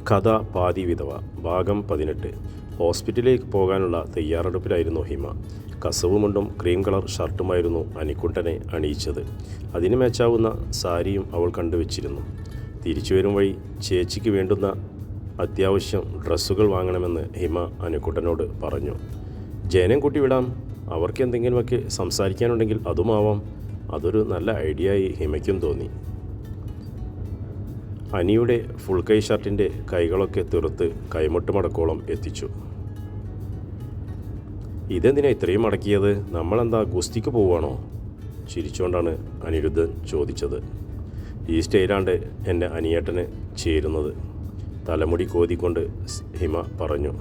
കഥ പാതി വിധവ ഭാഗം 18. ഹോസ്പിറ്റലിലേക്ക് പോകാനുള്ള തയ്യാറെടുപ്പിലായിരുന്നു ഹിമ. കസവുമുണ്ടും ക്രീം കളർ ഷർട്ടുമായിരുന്നു അനിക്കുട്ടനെ അണിയിച്ചത്. അതിന് മാച്ചാവുന്ന സാരിയും അവൾ കണ്ടുവച്ചിരുന്നു. തിരിച്ചു വരും വഴി ചേച്ചിക്ക് വേണ്ടുന്ന അത്യാവശ്യം ഡ്രസ്സുകൾ വാങ്ങണമെന്ന് ഹിമ അനിക്കുട്ടനോട് പറഞ്ഞു. ജയനം കൂട്ടി വിടാം, അവർക്ക് എന്തെങ്കിലുമൊക്കെ സംസാരിക്കാനുണ്ടെങ്കിൽ അതുമാവാം. അതൊരു നല്ല ഐഡിയ ആയി ഹിമയ്ക്കും തോന്നി. അനിയുടെ ഫുൾ കൈ ഷർട്ടിൻ്റെ കൈകളൊക്കെ തീർത്ത് കൈമുട്ട് മടക്കോളം എത്തിച്ചു. ഇതെന്തിനാ ഇത്രയും മടക്കിയത്? നമ്മളെന്താ ഗുസ്തിക്ക് പോവുകയാണോ? ചിരിച്ചുകൊണ്ടാണ് അനിരുദ്ധൻ ചോദിച്ചത്. ഈ സ്റ്റൈലാണ്ട് എൻ്റെ അനിയേട്ടന് ചേരുന്നത്, തലമുടി കോതിക്കൊണ്ട് ഹിമ പറഞ്ഞു.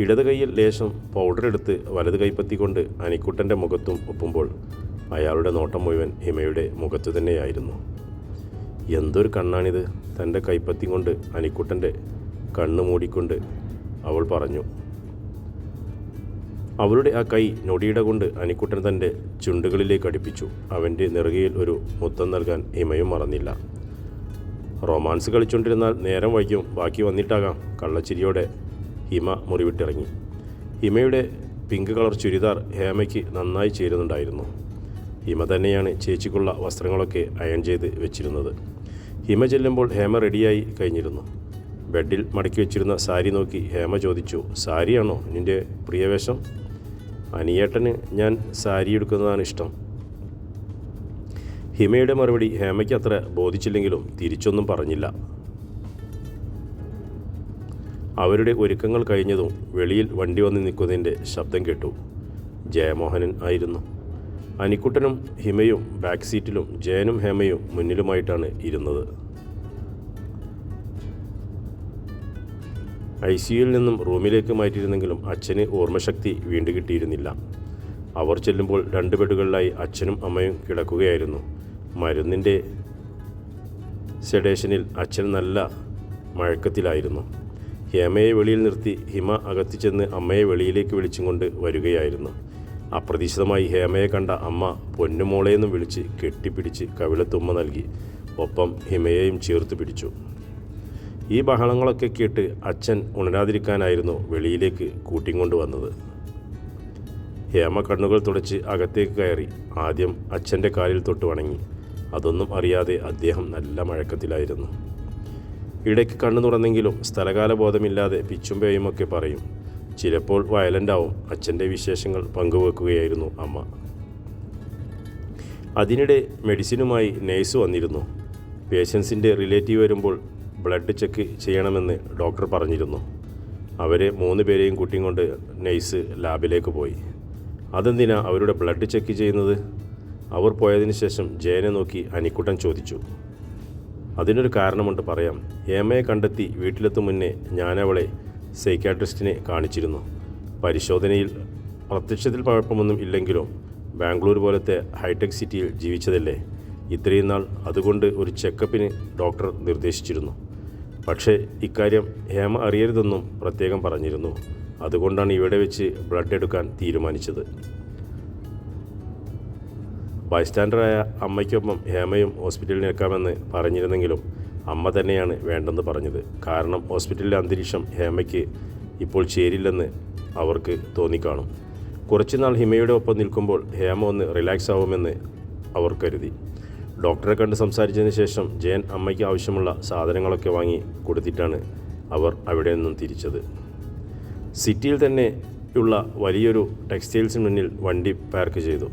ഇടത് കൈയിൽ ലേശം പൗഡർ എടുത്ത് വലത് കൈപ്പത്തിക്കൊണ്ട് അനിക്കുട്ടൻ്റെ മുഖത്തും ഒപ്പുമ്പോൾ അയാളുടെ നോട്ടം മുഴുവൻ ഹിമയുടെ മുഖത്ത് തന്നെയായിരുന്നു. എന്തൊരു കണ്ണാണിത്! തൻ്റെ കൈപ്പത്തി കൊണ്ട് അനിക്കുട്ടൻ്റെ കണ്ണ് മൂടിക്കൊണ്ട് അവൾ പറഞ്ഞു. അവളുടെ ആ കൈ ഞൊടിയിട കൊണ്ട് അനിക്കുട്ടൻ തൻ്റെ ചുണ്ടുകളിലേക്ക് അടുപ്പിച്ചു. അവൻ്റെ നെറുകയിൽ ഒരു മുത്തം നൽകാൻ ഹിമയും മറന്നില്ല. റൊമാൻസ് കളിച്ചുകൊണ്ടിരുന്നാൽ നേരം വൈകും, ബാക്കി വന്നിട്ടാകാം. കള്ളച്ചിരിയോടെ ഹിമ മുറിവിട്ടിറങ്ങി. ഹിമയുടെ പിങ്ക് കളർ ചുരിദാർ ഹേമയ്ക്ക് നന്നായി ചേരുന്നുണ്ടായിരുന്നു. ഹിമ തന്നെയാണ് ചേച്ചിക്കുള്ള വസ്ത്രങ്ങളൊക്കെ അയൺ ചെയ്ത് വെച്ചിരുന്നത്. ഹിമ ചെല്ലുമ്പോൾ ഹേമ റെഡിയായി കഴിഞ്ഞിരുന്നു. ബെഡിൽ മടക്കി വെച്ചിരുന്ന സാരി നോക്കി ഹേമ ചോദിച്ചു, സാരിയാണോ നിൻ്റെ പ്രിയവേഷം? അനിയേട്ടന് ഞാൻ സാരി എടുക്കുന്നതാണ് ഇഷ്ടം. ഹിമയുടെ മറുപടി ഹേമയ്ക്ക് അത്ര ബോധിച്ചില്ലെങ്കിലും തിരിച്ചൊന്നും പറഞ്ഞില്ല. അവരുടെ ഒരുക്കങ്ങൾ കഴിഞ്ഞതും വെളിയിൽ വണ്ടി വന്ന് നിൽക്കുന്നതിൻ്റെ ശബ്ദം കേട്ടു. ജയമോഹനൻ ആയിരുന്നു. അനിക്കുട്ടനും ഹിമയും ബാക്ക് സീറ്റിലും ജയനും ഹേമയും മുന്നിലുമായിട്ടാണ് ഇരുന്നത്. ICUയിൽ നിന്നും റൂമിലേക്ക് മാറ്റിയിരുന്നെങ്കിലും അച്ഛന് ഓർമ്മശക്തി വീണ്ടു കിട്ടിയിരുന്നില്ല. അവർ ചെല്ലുമ്പോൾ 2 ബെഡുകളിലായി അച്ഛനും അമ്മയും കിടക്കുകയായിരുന്നു. മരുന്നിൻ്റെ സെഡേഷനിൽ അച്ഛൻ നല്ല മഴക്കത്തിലായിരുന്നു. ഹേമയെ വെളിയിൽ നിർത്തി ഹിമ അകത്ത് ചെന്ന് അമ്മയെ വെളിയിലേക്ക് വിളിച്ചും കൊണ്ട് വരികയായിരുന്നു. അപ്രതീക്ഷിതമായി ഹേമയെ കണ്ട അമ്മ പൊന്നുമോളെയെന്നും വിളിച്ച് കെട്ടിപ്പിടിച്ച് കവിളത്തുമ്മ നൽകി. ഒപ്പം ഹിമയെയും ചേർത്ത് പിടിച്ചു. ഈ ബഹളങ്ങളൊക്കെ കേട്ട് അച്ഛൻ ഉണരാതിരിക്കാനായിരുന്നു വെളിയിലേക്ക് കൂട്ടിക്കൊണ്ടുവന്നത്. ഹേമ കണ്ണുകൾ തുടച്ച് അകത്തേക്ക് കയറി. ആദ്യം അച്ഛൻ്റെ കാലിൽ തൊട്ട് വണങ്ങി. അതൊന്നും അറിയാതെ അദ്ദേഹം നല്ല മഴക്കത്തിലായിരുന്നു. ഇടയ്ക്ക് കണ്ണു തുറന്നെങ്കിലും സ്ഥലകാല ബോധമില്ലാതെ പിച്ചും പേയുമൊക്കെ പറയും. ചിലപ്പോൾ വയലൻ്റാവും. അച്ഛൻ്റെ വിശേഷങ്ങൾ പങ്കുവെക്കുകയായിരുന്നു അമ്മ. അതിനിടെ മെഡിസിനുമായി നേഴ്സ് വന്നിരുന്നു. പേഷ്യൻസിൻ്റെ റിലേറ്റീവ് വരുമ്പോൾ ബ്ലഡ് ചെക്ക് ചെയ്യണമെന്ന് ഡോക്ടർ പറഞ്ഞിരുന്നു. അവരെ 3 പേരെയും കൂട്ടിയും കൊണ്ട് നേഴ്സ് ലാബിലേക്ക് പോയി. അതെന്തിനാ അവരുടെ ബ്ലഡ് ചെക്ക് ചെയ്യുന്നത്? അവർ പോയതിനു ശേഷം ജയനെ നോക്കി അനിക്കുട്ടൻ ചോദിച്ചു. അതിനൊരു കാരണമുണ്ട്, പറയാം. ഹേമയെ കണ്ടെത്തി വീട്ടിലെത്തും മുന്നേ ഞാനവളെ സൈക്യാട്രിസ്റ്റിനെ കാണിച്ചിരുന്നു. പരിശോധനയിൽ പ്രത്യക്ഷത്തിൽ കുഴപ്പമൊന്നും ഇല്ലെങ്കിലും ബാംഗ്ലൂർ പോലത്തെ ഹൈടെക് സിറ്റിയിൽ ജീവിച്ചതല്ലേ ഇത്രയും നാൾ, അതുകൊണ്ട് ഒരു ചെക്കപ്പിന് ഡോക്ടർ നിർദ്ദേശിച്ചിരുന്നു. പക്ഷേ ഇക്കാര്യം ഹേമ അറിയരുതെന്നും പ്രത്യേകം പറഞ്ഞിരുന്നു. അതുകൊണ്ടാണ് ഇവിടെ വെച്ച് ബ്ലഡ് എടുക്കാൻ തീരുമാനിച്ചത്. ബൈസ്റ്റാൻഡറായ അമ്മയ്ക്കൊപ്പം ഹേമയും ഹോസ്പിറ്റലിൽ നിൽക്കാമെന്ന് പറഞ്ഞിരുന്നെങ്കിലും അമ്മ തന്നെയാണ് വേണ്ടെന്ന് പറഞ്ഞത്. കാരണം ഹോസ്പിറ്റലിലെ അന്തരീക്ഷം ഹേമയ്ക്ക് ഇപ്പോൾ ചേരില്ലെന്ന് അവർക്ക് തോന്നിക്കാണും. കുറച്ചുനാൾ ഹിമയുടെ ഒപ്പം നിൽക്കുമ്പോൾ ഹേമ ഒന്ന് റിലാക്സ് ആവുമെന്ന് അവർ കരുതി. ഡോക്ടറെ കണ്ട് സംസാരിച്ചതിന് ശേഷം ജയൻ അമ്മയ്ക്ക് ആവശ്യമുള്ള സാധനങ്ങളൊക്കെ വാങ്ങി കൊടുത്തിട്ടാണ് അവർ അവിടെ നിന്നും തിരിച്ചത്. സിറ്റിയിൽ തന്നെയുള്ള വലിയൊരു ടെക്സ്റ്റൈൽസിന് മുന്നിൽ വണ്ടി പാർക്ക് ചെയ്തു.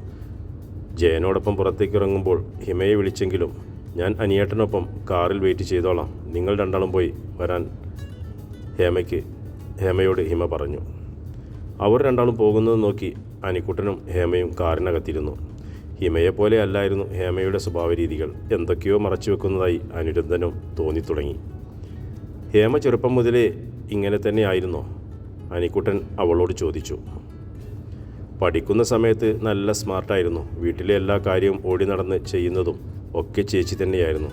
ജയനോടൊപ്പം പുറത്തേക്ക് ഇറങ്ങുമ്പോൾ ഹിമയെ വിളിച്ചെങ്കിലും ഞാൻ അനിയേട്ടനൊപ്പം കാറിൽ വെയിറ്റ് ചെയ്തോളാം, നിങ്ങൾ 2 പോയി വരാൻ ഹേമയോട് ഹിമ പറഞ്ഞു. അവർ 2 പോകുന്നത് നോക്കി അനിക്കുട്ടനും ഹേമയും കാറിനകത്തിരുന്നു. ഹിമയെപ്പോലെ അല്ലായിരുന്നു ഹേമയുടെ സ്വഭാവ രീതികൾ. എന്തൊക്കെയോ മറച്ചു വെക്കുന്നതായി അനിരുദ്ധനും തോന്നിത്തുടങ്ങി. ഹേമ ചെറുപ്പം മുതലേ ഇങ്ങനെ തന്നെ ആയിരുന്നോ? അനിക്കുട്ടൻ അവളോട് ചോദിച്ചു. പഠിക്കുന്ന സമയത്ത് നല്ല സ്മാർട്ടായിരുന്നു. വീട്ടിലെ എല്ലാ കാര്യവും ഓടി നടന്ന് ചെയ്യുന്നതും ഒക്കെ ചേച്ചി തന്നെയായിരുന്നു.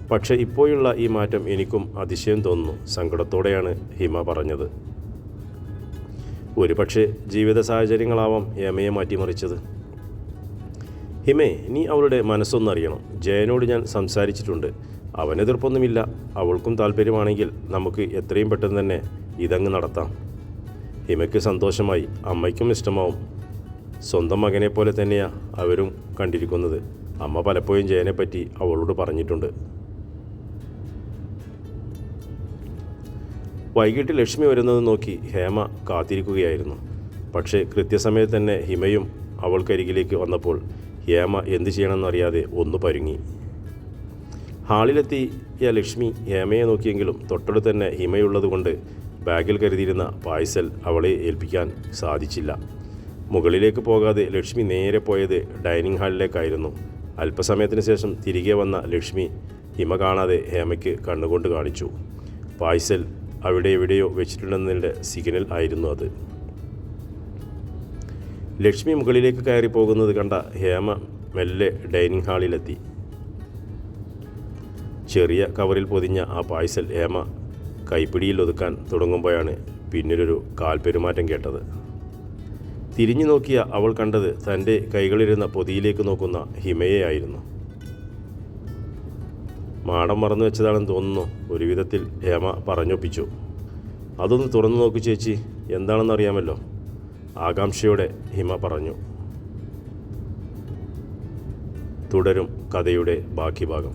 പക്ഷേ ഇപ്പോഴുള്ള ഈ മാറ്റം എനിക്കും അതിശയം തോന്നുന്നു, സങ്കടത്തോടെയാണ് ഹിമ പറഞ്ഞത്. ഒരു പക്ഷേ ജീവിത സാഹചര്യങ്ങളാവാം ഹേമയെ മാറ്റിമറിച്ചത്. ഹിമേ, നീ അവളുടെ മനസ്സൊന്നറിയണം. ജയനോട് ഞാൻ സംസാരിച്ചിട്ടുണ്ട്. അവനെതിർപ്പൊന്നുമില്ല. അവൾക്കും താല്പര്യമാണെങ്കിൽ നമുക്ക് എത്രയും പെട്ടെന്ന് തന്നെ ഇതങ്ങ് നടത്താം. ഹിമയ്ക്ക് സന്തോഷമായി. അമ്മയ്ക്കും ഇഷ്ടമാവും. സ്വന്തം മകനെ പോലെ തന്നെയാണ് അവരും കണ്ടിരിക്കുന്നത്. അമ്മ പലപ്പോഴും ജയനെപ്പറ്റി അവളോട് പറഞ്ഞിട്ടുണ്ട്. വൈകിട്ട് ലക്ഷ്മി വരുന്നത് നോക്കി ഹേമ കാത്തിരിക്കുകയായിരുന്നു. പക്ഷേ കൃത്യസമയത്ത് തന്നെ ഹിമയും അവൾക്കരികിലേക്ക് വന്നപ്പോൾ ഹേമ എന്ത് ചെയ്യണമെന്നറിയാതെ ഒന്ന് പരുങ്ങി. ഹാളിലെത്തിയ ലക്ഷ്മി ഹേമയെ നോക്കിയെങ്കിലും തൊട്ടടുത്ത് തന്നെ ഹിമയുള്ളതുകൊണ്ട് ബാഗിൽ കരുതിയിരുന്ന പാഴ്സൽ അവളെ ഏൽപ്പിക്കാൻ സാധിച്ചില്ല. മുകളിലേക്ക് പോകാതെ ലക്ഷ്മി നേരെ പോയത് ഡൈനിങ് ഹാളിലേക്കായിരുന്നു. അല്പസമയത്തിന് ശേഷം തിരികെ വന്ന ലക്ഷ്മി ഹിമ കാണാതെ ഹേമയ്ക്ക് കണ്ണുകൊണ്ട് കാണിച്ചു. പാഴ്സൽ അവിടെ എവിടെയോ വെച്ചിട്ടുണ്ടെന്നതിൻ്റെ സിഗ്നൽ ആയിരുന്നു അത്. ലക്ഷ്മി മുകളിലേക്ക് കയറി പോകുന്നത് കണ്ട ഹേമ മെല്ലെ ഡൈനിങ് ഹാളിലെത്തി. ചെറിയ കവറിൽ പൊതിഞ്ഞ ആ പാഴ്സൽ ഹേമ കൈപ്പിടിയിൽ ഒതുക്കാൻ തുടങ്ങുമ്പോഴാണ് പിന്നിലൊരു കാൽപെരുമാറ്റം കേട്ടത്. തിരിഞ്ഞു നോക്കിയ അവൾ കണ്ടത് തൻ്റെ കൈകളിരുന്ന പൊതിയിലേക്ക് നോക്കുന്ന ഹിമയെയായിരുന്നു. മാടം മറന്നു വെച്ചതാണെന്ന് തോന്നുന്നു. ഒരു വിധത്തിൽ ഹേമ പറഞ്ഞൊപ്പിച്ചു. അതൊന്ന് തുറന്നു നോക്കൂ ചേച്ചി, എന്താണെന്നറിയാമല്ലോ, ആകാംക്ഷയോടെ ഹിമ പറഞ്ഞു. തുടരും കഥയുടെ ബാക്കി ഭാഗം.